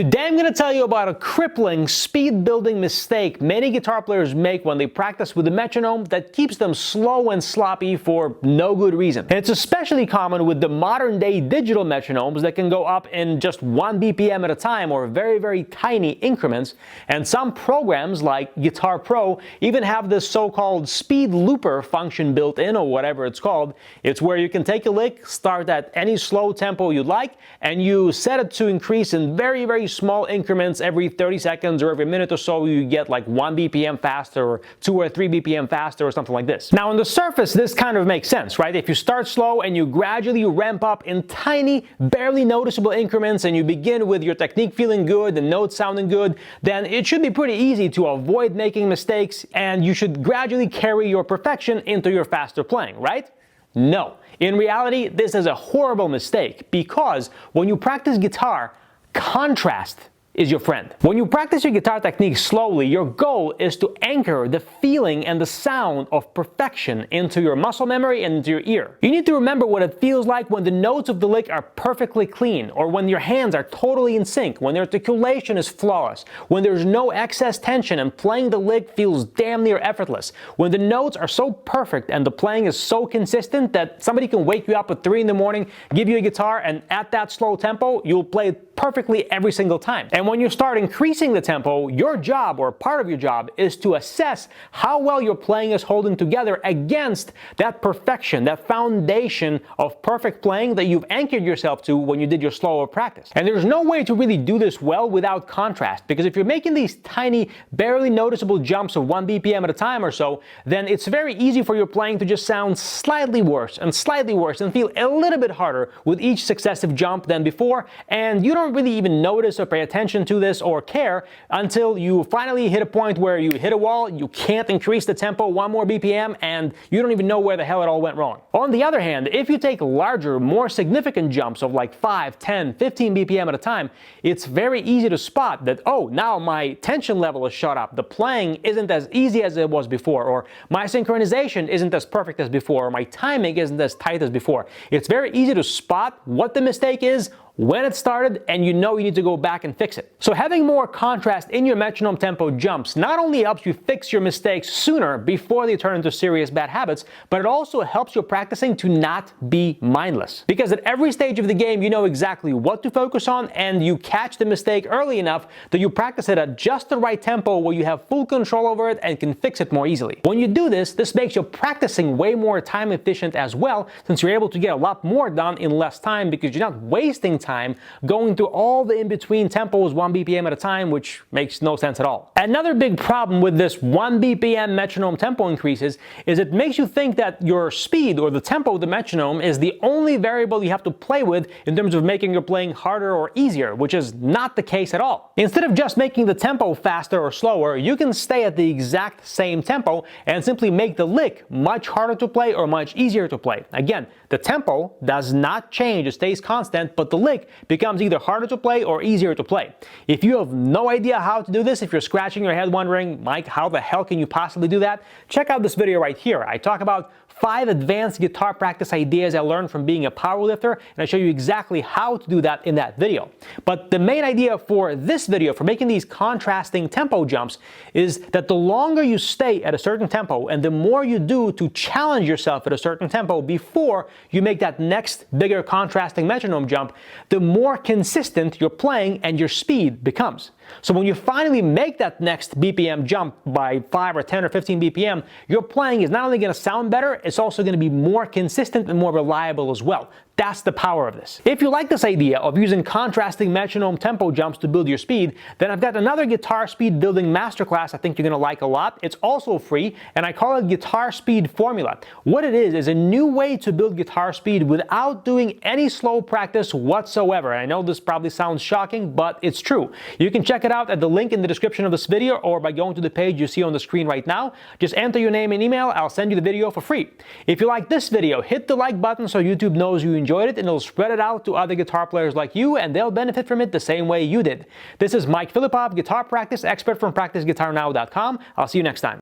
Today I'm going to tell you about a crippling speed-building mistake many guitar players make when they practice with a metronome that keeps them slow and sloppy for no good reason. And it's especially common with the modern-day digital metronomes that can go up in just 1 BPM at a time or very, very tiny increments. And some programs like Guitar Pro even have this so-called speed looper function built in, or whatever it's called. It's where you can take a lick, start at any slow tempo you'd like, and you set it to increase in very, very small increments every 30 seconds or every minute or so. You get like 1 BPM faster or 2 or 3 BPM faster or something like this. Now on the surface this kind of makes sense, right? If you start slow and you gradually ramp up in tiny, barely noticeable increments, and you begin with your technique feeling good, the notes sounding good, then it should be pretty easy to avoid making mistakes, and you should gradually carry your perfection into your faster playing, right? No. In reality, this is a horrible mistake, because when you practice guitar, contrast is your friend. When you practice your guitar technique slowly, your goal is to anchor the feeling and the sound of perfection into your muscle memory and into your ear. You need to remember what it feels like when the notes of the lick are perfectly clean, or when your hands are totally in sync, when the articulation is flawless, when there's no excess tension and playing the lick feels damn near effortless, when the notes are so perfect and the playing is so consistent that somebody can wake you up at 3 in the morning, give you a guitar, and at that slow tempo, you'll play it perfectly every single time. And when you start increasing the tempo, your job, or part of your job, is to assess how well your playing is holding together against that perfection, that foundation of perfect playing that you've anchored yourself to when you did your slower practice. And there's no way to really do this well without contrast, because if you're making these tiny, barely noticeable jumps of 1 BPM at a time or so, then it's very easy for your playing to just sound slightly worse and feel a little bit harder with each successive jump than before, and you don't really even notice or pay attention to this or care until you finally hit a point where you hit a wall, you can't increase the tempo 1 more BPM, and you don't even know where the hell it all went wrong. On the other hand, if you take larger, more significant jumps of like 5, 10, 15 BPM at a time, it's very easy to spot that, oh, now my tension level is shot up, the playing isn't as easy as it was before, or my synchronization isn't as perfect as before, or my timing isn't as tight as before. It's very easy to spot what the mistake is, when it started, and you know you need to go back and fix it. So having more contrast in your metronome tempo jumps not only helps you fix your mistakes sooner before they turn into serious bad habits, but it also helps your practicing to not be mindless. Because at every stage of the game, you know exactly what to focus on, and you catch the mistake early enough that you practice it at just the right tempo where you have full control over it and can fix it more easily. When you do this, this makes your practicing way more time efficient as well, since you're able to get a lot more done in less time, because you're not wasting time going through all the in-between tempos 1 BPM at a time, which makes no sense at all. Another big problem with this 1 BPM metronome tempo increases is it makes you think that your speed, or the tempo of the metronome, is the only variable you have to play with in terms of making your playing harder or easier, which is not the case at all. Instead of just making the tempo faster or slower, you can stay at the exact same tempo and simply make the lick much harder to play or much easier to play. Again, the tempo does not change, it stays constant, but the lick becomes either harder to play or easier to play. If you have no idea how to do this, if you're scratching your head wondering, Mike, how the hell can you possibly do that? Check out this video right here. I talk about 5 advanced guitar practice ideas I learned from being a powerlifter, and I show you exactly how to do that in that video. But the main idea for this video, for making these contrasting tempo jumps, is that the longer you stay at a certain tempo and the more you do to challenge yourself at a certain tempo before you make that next bigger contrasting metronome jump, the more consistent your playing and your speed becomes. So when you finally make that next BPM jump by 5 or 10 or 15 BPM, your playing is not only going to sound better, it's also going to be more consistent and more reliable as well. That's the power of this. If you like this idea of using contrasting metronome tempo jumps to build your speed, then I've got another guitar speed building masterclass I think you're going to like a lot. It's also free, and I call it Guitar Speed Formula. What it is a new way to build guitar speed without doing any slow practice whatsoever. I know this probably sounds shocking, but it's true. You can check it out at the link in the description of this video, or by going to the page you see on the screen right now. Just enter your name and email, I'll send you the video for free. If you like this video, hit the like button so YouTube knows you enjoyed it, and it'll spread it out to other guitar players like you, and they'll benefit from it the same way you did. This is Mike Filipov, guitar practice expert from PracticeGuitarNow.com. I'll see you next time.